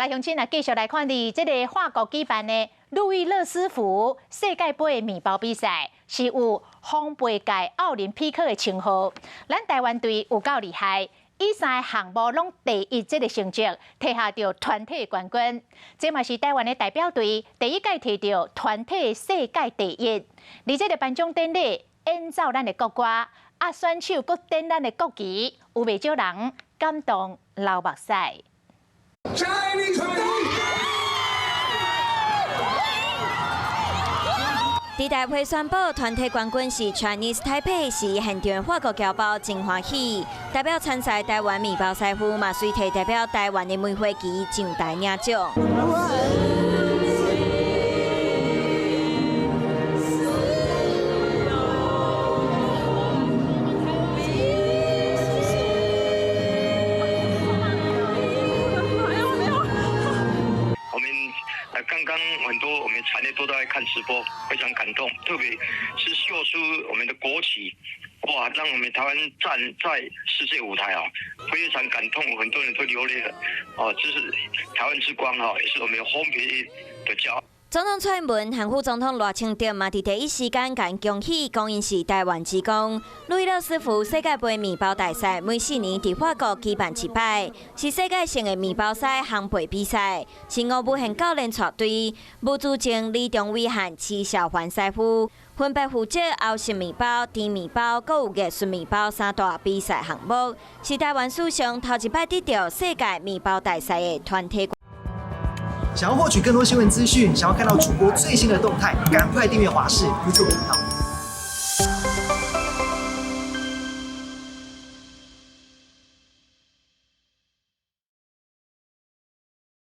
来，乡亲啊，继续来看这个法国举办的路易勒斯福世界杯面包比赛，是有烘焙界奥林匹克的称号。咱台湾队有够厉害，以3个项目拢第一这个成绩，摕下着团体冠军。这嘛是台湾的代表队第一届摕到团体世界第一。而这个颁奖典礼演奏咱的国歌，选手搁点咱的国旗，有袂少人感动流目屎。 伫大会宣布团体冠军是 Chinese Taipei 时，现场法国侨胞真欢喜。代表参赛台湾面包师傅嘛，随摕代表台湾的梅花旗上台领奖。 刚刚很多我们产业都在看直播，非常感动，特别是秀出我们的国旗，哇，让我们台湾站在世界舞台啊，非常感动，很多人都流泪了，哦，这是台湾之光哈，也是我们烘焙的骄傲。 总统蔡英文和副总统赖清德嘛，伫第一时间甲恭喜，讲因是台湾之光。路易勒斯福世界杯面包大赛每4年伫法国举办一摆，是世界性的面包赛烘焙比赛。是吴武宪教练带队，吴祖正、李宗伟和戚小环师傅分别负责欧式面包、甜面包，搁有艺术面包3大比赛项目，是台湾史上头一摆得到世界面包大赛的团体。 想要获取更多新闻资讯，想要看到主播最新的动态，赶快订阅华视 YouTube 频道。